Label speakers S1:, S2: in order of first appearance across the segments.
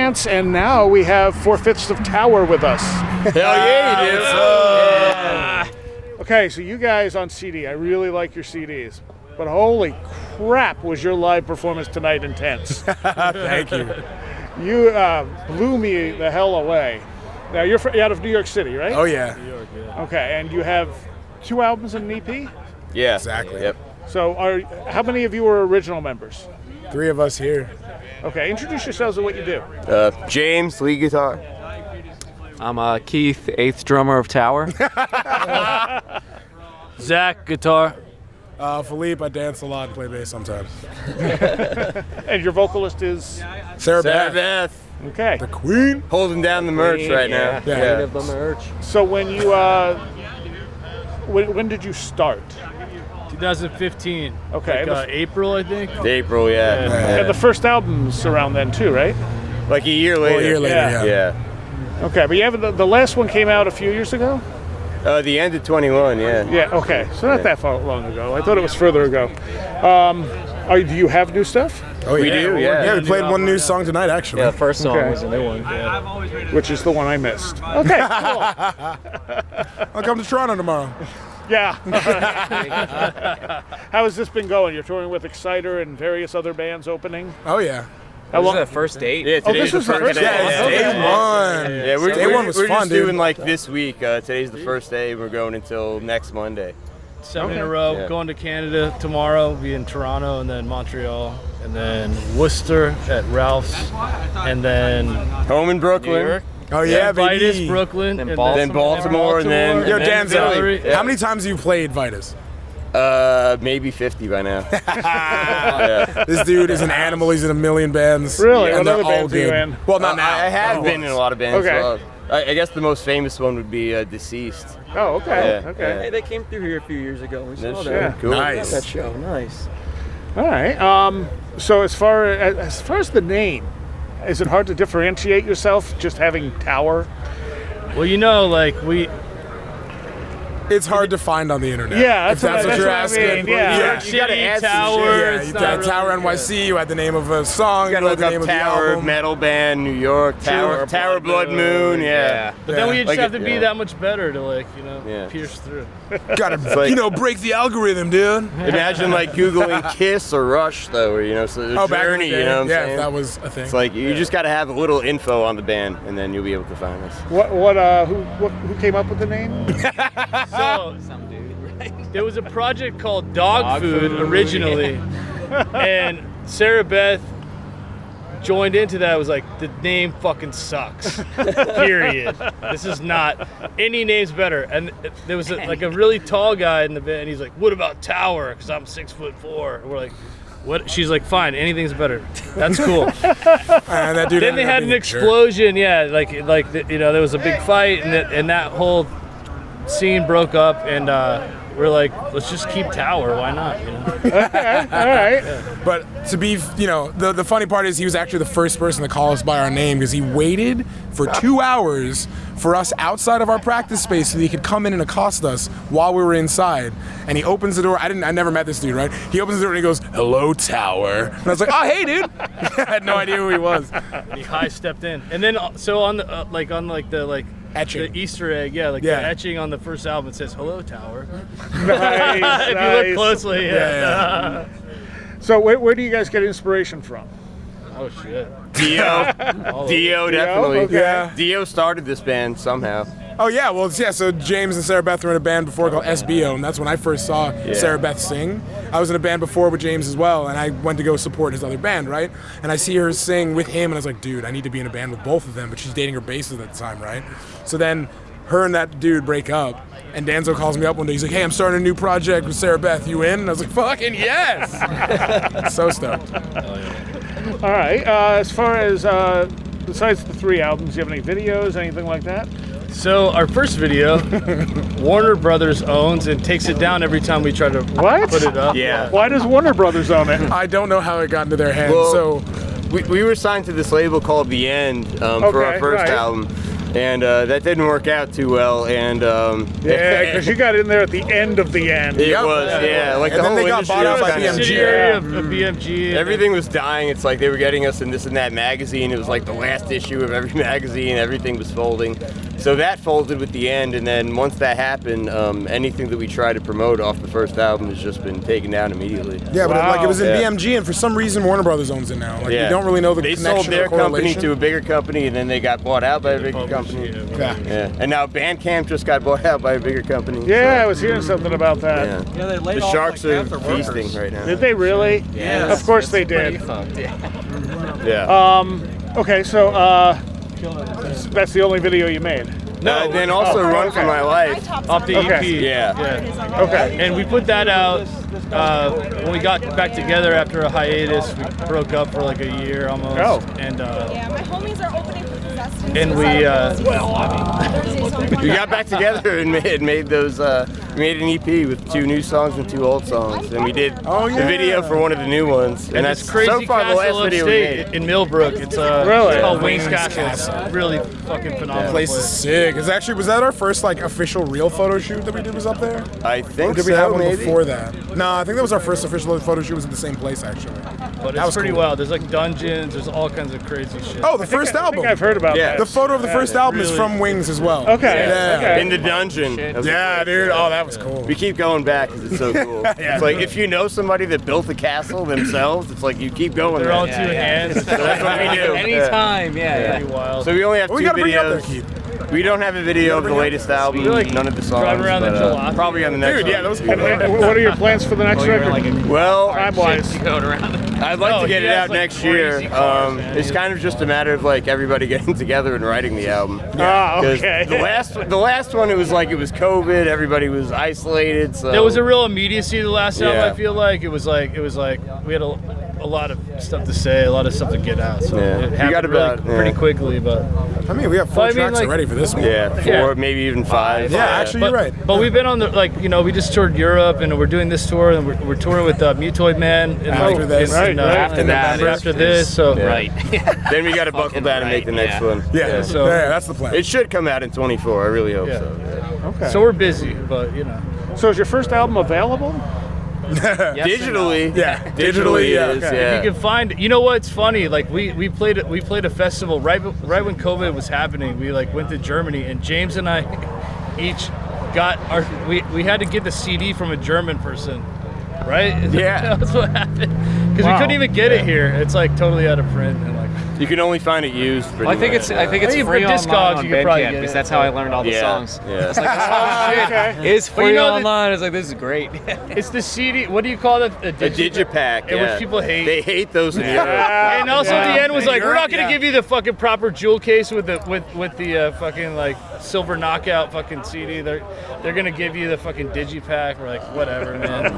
S1: Dance, and now we have 4/5 of Tower with us.
S2: Hell yeah, you do.
S1: Yeah. Okay, so you guys on CD, I really like your CDs, but holy crap, was your live performance tonight intense.
S3: Thank you.
S1: You blew me the hell away. Now, you're out of New York City, right?
S3: Oh, yeah.
S2: New York, yeah.
S1: Okay, and you have 2 albums and an EP?
S2: Yeah.
S3: Exactly.
S2: Yep.
S1: So how many of you are original members?
S3: 3 of us here.
S1: Okay, introduce yourselves and what you do.
S2: James, lead guitar.
S4: I'm Keith, 8th drummer of Tower.
S5: Zach, guitar.
S3: Philippe, I dance a lot and play bass sometimes.
S1: And your vocalist is?
S3: Sarah
S2: Sarah
S3: Beth,
S2: Beth.
S1: Okay.
S3: the queen.
S2: Holding down the merch right now.
S3: Yeah.
S4: Of the merch.
S1: So when you, when did you start?
S5: 2015.
S1: Okay.
S5: Like, April, I think.
S2: April, yeah.
S1: And the first album's around then too, right?
S2: Like a year later.
S3: Well, a year later,
S1: Yeah.
S3: yeah.
S1: Okay, but you have the last one came out a few years ago?
S2: The end of 21, yeah.
S1: Yeah, okay. So not that far long ago. I thought it was further ago. Do you have new stuff?
S3: Oh, yeah.
S2: We do, yeah.
S3: Yeah, we played one new song tonight, actually.
S4: Yeah, the first song
S1: Okay.
S4: was a new one. Yeah.
S1: Which is the one I missed. Okay, cool.
S3: I'll come to Toronto tomorrow.
S1: Yeah. How has this been going? You're touring with Exciter and various other bands opening?
S3: Oh, yeah.
S1: How
S4: Was
S1: long?
S4: it the first date?
S2: Yeah,
S1: Oh,
S2: today's
S1: this
S2: the
S1: was the
S2: first
S1: first
S2: day.
S1: one.
S3: Yeah,
S1: Okay.
S3: it's day one.
S2: Yeah, we're,
S3: Day
S2: we're,
S3: one was
S2: we're
S3: fun,
S2: just
S3: dude.
S2: doing like this week. Today's the first day. We're going until next Monday.
S5: 7 in a row.
S2: Yeah.
S5: Going to Canada tomorrow. Be in Toronto and then Montreal and then Worcester at Ralph's and then
S2: Home in
S5: New
S2: Brooklyn.
S5: York.
S3: Oh, yeah,
S5: Vitus,
S3: baby.
S5: Brooklyn,
S4: Then
S5: and
S2: Baltimore, and then
S3: Yo,
S2: and then
S3: Danzo,
S2: Philly.
S3: how many times have you played Vitus?
S2: Maybe 50 by now. Yeah.
S3: This dude is an animal. He's in a million bands.
S1: Really?
S3: And
S1: What
S3: they're
S1: other
S3: all
S1: bands are you
S3: good.
S1: in?
S3: Well, not now.
S2: I have
S3: but
S2: been in a lot of bands.
S1: Okay.
S2: Well, I guess the most famous one would be Deceased.
S1: Oh, okay.
S2: Yeah,
S1: Okay.
S4: Hey, they came through here a few years ago. We
S2: That's
S4: saw
S2: true.
S4: that.
S2: Cool.
S3: Nice.
S4: That show. Nice.
S1: All right. So as far as the name, is it hard to differentiate yourself just having Tower?
S5: Well, you know, like
S3: It's hard to find on the internet.
S1: Yeah,
S3: if that's what you're
S1: I
S3: asking.
S1: mean, yeah.
S2: You gotta add some
S5: Tower.
S2: shit.
S3: Yeah,
S5: it's
S3: you
S5: not
S3: got
S5: really-
S3: Tower NYC. You had the name of a song.
S2: You gotta
S3: had
S2: look
S3: the
S2: up
S3: name of the
S2: Tower,
S3: album.
S2: metal band, New York, Tower Blood Moon, yeah.
S5: But then we just
S2: Like
S5: have
S2: it-
S5: to be
S2: yeah.
S5: that much better to
S2: Yeah.
S5: pierce through.
S3: Gotta,
S2: like-
S3: break the algorithm, dude.
S2: Imagine like Googling Kiss or Rush though, or so the
S3: Back in the
S2: Journey,
S3: day.
S2: you know what I'm
S3: yeah,
S2: saying?
S3: that was a thing.
S2: It's like you just gotta have a little info on the band, and then you'll be able to find us.
S1: Who came up with the name?
S5: So there was a project called Dog Food originally, and Sarah Beth joined into that. Was like, the name fucking sucks. Period. This is not any name's better. And there was like a really tall guy in the band, and he's like, "What about Tower? Because I'm 6'4". And we're like, "What?" She's like, "Fine, anything's better. That's cool."
S3: And that dude
S5: Then they
S3: ended up
S5: had an
S3: being a jerk.
S5: explosion. Yeah, there was a big fight, and that whole scene broke up, and we're like, let's just keep Tower. Why not? You know?
S1: All right.
S3: But to be, the funny part is he was actually the first person to call us by our name because he waited for 2 hours for us outside of our practice space so that he could come in and accost us while we were inside. And he opens the door. I never met this dude, right? He opens the door and he goes, "Hello, Tower." And I was like, "Oh, hey, dude." I had no idea who he was.
S5: And he high stepped in, and then so on the
S3: Etching.
S5: the Easter egg, the etching on the first album, it says "Hello, Tower."
S1: Nice,
S5: If you look closely,
S3: Yeah.
S1: So where do you guys get inspiration from?
S5: Oh shit.
S2: Dio, definitely.
S1: okay.
S3: Yeah.
S2: Dio started this band somehow.
S3: Oh, yeah. Well, yeah. So James and Sarah Beth were in a band before called SBO, and that's when I first saw Sarah Beth sing. I was in a band before with James as well, and I went to go support his other band, right? And I see her sing with him, and I was like, dude, I need to be in a band with both of them. But she's dating her bassist at the time, right? So then her and that dude break up, and Danzo calls me up one day. He's like, "Hey, I'm starting a new project with Sarah Beth. You in?" And I was like, "Fucking yes!" So stoked.
S1: All right. As far as besides the 3 albums, do you have any videos, anything like that?
S5: So our first video, Warner Brothers owns and takes it down every time we try to put it up.
S2: Yeah.
S1: Why does Warner Brothers own it?
S3: I don't know how it got into their hands.
S2: Well,
S3: So
S2: we were signed to this label called The End for our
S1: Okay,
S2: first
S1: right.
S2: album. and that didn't work out too well. And
S1: Yeah, because you got in there at the end of the end.
S2: it was, yeah, like
S3: And
S2: the
S3: then
S2: whole
S3: they got
S2: industry
S3: bought out
S2: was
S3: by
S2: kinda-
S3: BMG.
S5: Subsidiary of BMG.
S2: Everything was dying. It's like they were getting us in this and that magazine. It was like the last issue of every magazine. Everything was folding. So that folded with the end, and then once that happened, anything that we tried to promote off the first album has just been taken down immediately.
S3: Yeah, but like it was in
S2: Yeah.
S3: BMG, and for some reason Warner Brothers owns it now. Like we don't really know the
S2: They
S3: connection
S2: sold their
S3: or
S2: company
S3: correlation.
S2: to a bigger company, and then they got bought out by a bigger company.
S3: Yeah.
S2: Yeah, and now Bandcamp just got bought out by a bigger company.
S1: Yeah, I
S2: so,
S1: was hearing something about that.
S2: yeah.
S6: Yeah, they laid
S2: The
S6: off
S2: Sharks
S6: like
S2: are
S6: half their workers.
S2: feasting right now.
S1: Did they really?
S6: Yeah,
S1: Of course they
S6: pretty
S1: did.
S6: fucked, yeah.
S2: Yeah.
S1: Okay, so that's the only video you made.
S2: No, then also Run for My Life.
S5: Off the
S1: Okay.
S5: EP.
S2: Yeah.
S1: Okay.
S5: And we put that out when we got back together after a hiatus. We broke up for like a year almost.
S1: Oh.
S5: And
S7: Yeah, my homies are opening for Possessed.
S5: And we,
S2: We got back together and made those. We made an EP with 2 new songs and 2 old songs, and we did the video for one of the new ones. And that's
S5: this crazy
S2: so far the
S5: castle
S2: last video we
S5: upstate
S2: made.
S5: in Millbrook. It's
S1: Really?
S5: it's called
S3: Wings
S5: Wings Castle.
S3: Castle.
S5: It's really fucking phenomenal.
S3: Place is sick. It's actually was that our first like official real photo shoot that we did was up there?
S2: I
S3: Or
S2: think
S3: did we
S2: so,
S3: have one
S2: maybe.
S3: before that? No, I think that was our first official photo shoot. Was in the same place actually.
S5: But
S3: That
S5: it's
S3: was
S5: pretty
S3: cool.
S5: wild. There's like dungeons. There's all kinds of crazy shit.
S3: Oh, the first
S1: I
S3: album.
S1: think I've heard about
S2: Yeah.
S1: that.
S3: The photo of the first album is
S5: really-
S3: from Wings as well.
S1: Okay.
S3: Yeah.
S1: Okay.
S2: In the dungeon.
S3: Yeah, dude. Oh, that was cool.
S2: We keep going back because it's so cool. It's like if you know somebody that built the castle themselves, it's like you keep going.
S5: They're all
S2: there.
S5: two hands.
S2: So that's what we do.
S6: Anytime, yeah.
S5: Pretty wild.
S2: So we only have
S3: Well, we
S2: 2
S3: gotta bring it up there,
S2: videos.
S3: Keith.
S2: We don't have a video of the latest album.
S5: You're, like,
S2: None of the songs.
S5: driving around the
S2: but,
S5: jalopy.
S2: probably on the next
S3: Dude,
S2: one.
S3: yeah, that was cool.
S1: And what are your plans for the next record?
S2: Well,
S1: Time-wise.
S6: Going around.
S2: I'd like
S5: No,
S2: to get
S5: he
S2: it
S5: has,
S2: out
S5: like,
S2: next year.
S5: crazy cars, man.
S2: It's kind of just a matter of like everybody getting together and writing the album.
S1: Ah,
S2: 'Cause
S1: okay.
S2: The last one, it was like it was COVID. Everybody was isolated. So
S5: There was a real immediacy to the last album.
S2: Yeah.
S5: I feel like it was like we had a lot of stuff to say, a lot of stuff to get out. So
S2: Yeah.
S5: it
S2: We
S5: happened
S2: got
S5: really
S2: about- yeah.
S5: pretty quickly, but
S3: I mean, we have 4
S5: But I mean,
S3: tracks
S5: like-
S3: already for this one.
S2: Yeah, 4,
S5: Yeah.
S2: maybe even 5.
S3: Yeah, actually,
S5: but,
S3: you're right.
S5: but we've been on the we just toured Europe and we're doing this tour and we're touring with Mutoid Man in
S3: After this.
S1: Right, right.
S6: After that,
S5: after this. So
S2: Yeah.
S6: Right.
S2: Then we got to buckle down and make the next one.
S3: Yeah,
S5: so-
S3: yeah, that's the plan.
S2: It should come out in 24. I really hope
S5: Yeah.
S2: so.
S1: Okay.
S5: so we're busy, but you know.
S1: So is your first album available?
S2: Digitally,
S3: Yeah,
S2: digitally
S3: yeah.
S2: it is.
S1: Okay.
S2: Yeah.
S5: You can find. You know what's funny? Like we played a festival right when COVID was happening. We like went to Germany and James and I each got we had to get the CD from a German person, right?
S2: Yeah.
S5: That's what happened because
S1: Wow.
S5: we couldn't even get it here. It's like totally out of print and like.
S2: You can only find it used.
S6: Well, I think it's
S5: I
S6: free
S5: think for
S6: online
S5: Discogs
S6: on
S5: you could probably
S6: Bandcamp
S5: get
S6: because
S5: it.
S6: that's how I learned all the
S2: Yeah.
S6: songs.
S2: Yeah.
S6: It's like, oh shit,
S1: Okay.
S6: it's
S5: But you
S6: free
S5: know that-
S6: online. It's like this is great.
S5: It's the CD. What do you call it?
S2: a digipack.
S5: Which
S2: Yeah.
S5: people hate.
S2: They hate those in Europe.
S5: And also at the end was like, we're not gonna
S3: Yeah.
S5: give you the fucking proper jewel case with the fucking like silver knockout fucking CD. They're gonna give you the fucking digipack. We're like, whatever, man.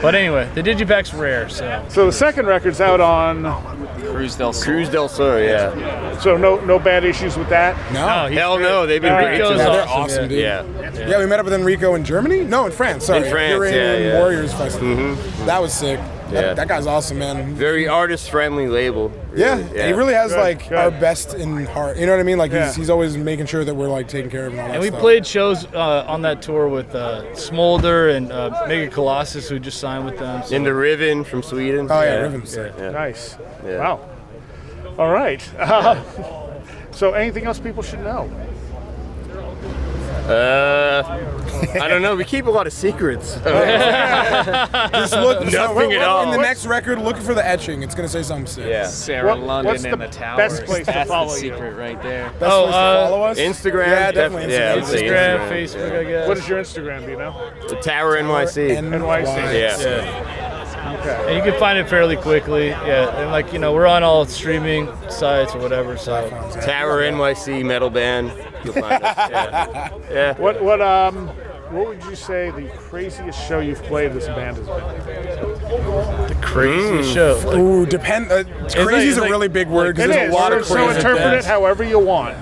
S5: But anyway, the digipack's rare, so
S1: So the second record's out on.
S6: Cruz del Sur.
S2: Cruz del Sur, yeah.
S1: So no bad issues with that.
S3: No.
S5: he's
S2: Hell
S5: great.
S2: no, they've been great
S5: Enrico's
S2: to
S3: Yeah,
S2: us.
S3: they're
S5: awesome,
S3: awesome, dude.
S2: Yeah.
S3: Yeah, we met up with Enrico in Germany? No, in France. Sorry.
S2: In France,
S3: Iranian
S2: yeah.
S3: Warriors Festival. That was sick.
S2: Yeah.
S3: That guy's awesome, man.
S2: Very artist-friendly label.
S3: Yeah,
S2: Really,
S3: and he really has
S1: Good,
S3: like
S1: good.
S3: our best in heart. You know what I mean? Like
S1: Yeah.
S3: he's always making sure that we're like taking care of him and all that
S5: And we
S3: stuff.
S5: played shows on that tour with Smolder and Mega Colossus, who just signed with them. So.
S2: Into Riven from Sweden.
S3: Oh yeah, Riven's sick.
S2: Yeah.
S1: Nice.
S2: Yeah.
S1: Wow. All right. So anything else people should know?
S2: I don't know. We keep a lot of secrets.
S3: Just look.
S2: Nothing at all.
S3: In the next record, look for the etching. It's gonna say something sick.
S2: Yeah.
S6: Sarah
S1: What-
S6: London
S1: what's
S6: and
S1: the
S6: the Towers.
S1: best place to
S6: That's
S1: follow
S6: the
S1: you?
S6: secret right there.
S3: Best
S5: Oh,
S3: place to follow us.
S2: Instagram.
S3: Yeah, definitely
S2: Yeah, I would say
S5: Instagram,
S2: Instagram.
S5: Facebook, I guess.
S1: What is your Instagram? Do you know?
S2: The Tower NYC.
S1: NYC.
S2: Yeah.
S5: And you can find it fairly quickly. Yeah, and like we're on all streaming sites or whatever. So
S2: Tower NYC metal band. You'll find us. Yeah. Yeah.
S1: What would you say the craziest show you've played this band has been?
S5: crazy show. Like,
S3: Ooh, depend. Crazy is
S5: it's
S3: a
S5: like-
S3: really big word because
S1: It
S3: there's
S1: is.
S3: a lot of
S1: So
S3: crazy
S1: interpret it
S3: bands.
S1: however you want.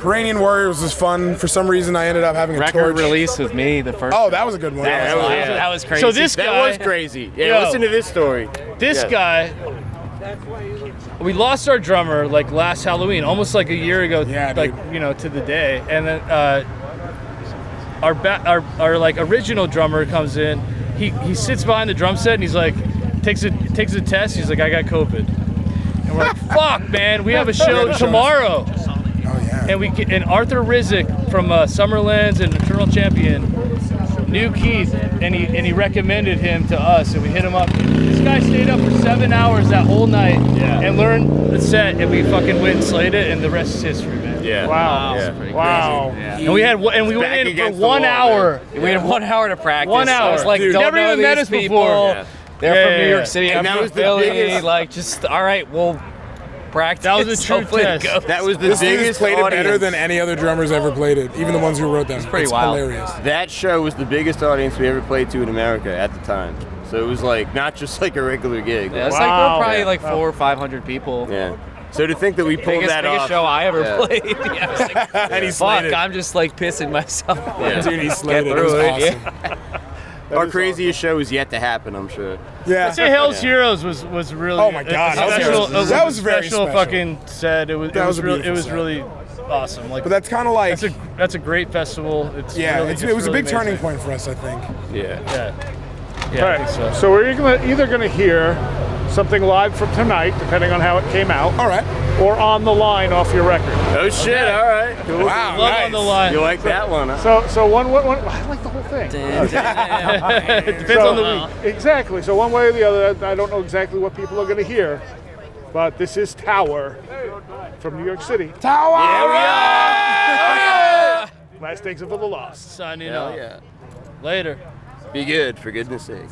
S3: Iranian Warriors was fun. For some reason, I ended up having a
S6: Record
S3: torch.
S6: release with me, the first.
S3: Oh, that was a good one.
S2: That was-
S6: that was crazy.
S5: So this
S2: That
S5: guy,
S2: was crazy. Yeah,
S5: Yo.
S2: listen to this story.
S5: this
S2: Yeah.
S5: guy we lost our drummer like last Halloween, almost like a year ago,
S3: Yeah,
S5: like
S3: dude.
S5: to the day. And then our like original drummer comes in. He sits behind the drum set and he's like takes a test. He's like, I got COVID. And we're like, fuck, man, we have a show tomorrow.
S3: Oh yeah.
S5: And Arthur Rizek from Summerlands and Eternal Champion knew Keith, and he recommended him to us, and we hit him up. This guy stayed up for 7 hours that whole night and learned the set, and we fucking went and slayed it, and the rest is history, man.
S2: Yeah.
S1: Wow.
S2: Yeah.
S1: Wow.
S5: And we went in for
S2: against the
S5: 1
S2: wall,
S5: hour.
S6: We had 1 hour to practice.
S5: 1
S6: I was
S5: hour.
S6: like,
S5: Dude.
S6: don't
S5: Never
S6: know
S5: even met
S6: these
S5: us
S6: people.
S5: before.
S2: Yeah.
S6: They're
S5: Yeah,
S6: from
S5: yeah,
S6: New
S5: yeah.
S6: York City.
S2: And
S6: I'm
S2: that
S6: from
S2: was the
S6: Philly.
S2: biggest-
S6: Like, just all right, we'll practice.
S5: That was a true
S6: Hopefully it
S5: test.
S6: goes.
S2: That was the
S3: This dude's
S2: biggest
S3: played it better
S2: audience.
S3: than any other drummers ever played it, even the ones who wrote them.
S6: pretty
S3: It's
S6: wild.
S3: hilarious.
S2: That show was the biggest audience we ever played to in America at the time. So it was like not just like a regular gig.
S6: Yeah, it's
S1: Wow.
S6: like we're probably
S2: Yeah.
S6: like 400 or 500 people.
S2: Yeah. So to think that we pulled
S6: Biggest
S2: that off.
S6: show I ever
S2: Yeah.
S6: played. Yeah, I was like,
S3: And he slayed
S6: fuck,
S3: it.
S6: I'm just like pissing myself.
S2: Yeah.
S3: Dude, he slayed it. It
S6: through
S3: was
S6: it,
S3: awesome.
S2: Our craziest show is yet to happen, I'm sure.
S3: Yeah.
S5: I'd say Hell's Heroes was really.
S3: Oh my God,
S5: a
S3: Hell's
S5: special,
S3: Heroes.
S5: a
S3: That was very
S5: special.
S3: special.
S5: Fucking set. It was.
S3: That
S5: It
S3: was
S5: was
S3: a
S5: really. It
S3: beautiful
S5: was
S3: set.
S5: really awesome. Like
S3: But that's kind of like,
S5: that's a great festival. It's
S3: yeah,
S5: really,
S3: it was a
S5: really
S3: big turning
S5: amazing.
S3: point for us, I think.
S2: Yeah.
S5: Yeah.
S1: All
S5: Yeah. I
S1: right.
S5: think so.
S1: So we're either going to hear something live from tonight, depending on how it came out,
S3: All right.
S1: or on the line off your record.
S2: Oh shit! All right. Cool.
S3: Wow,
S5: Love
S3: nice.
S5: on the line.
S2: You like that one? Huh?
S1: So one, I like the whole thing.
S5: Depends
S1: So-
S5: on the week.
S1: Exactly. So one way or the other, I don't know exactly what people are going to hear, but this is Tower from New York City.
S3: Tower!
S1: Last Exit for the Lost.
S5: Signing
S2: Hell
S5: off.
S2: yeah.
S5: Later.
S2: Be good, for goodness sake.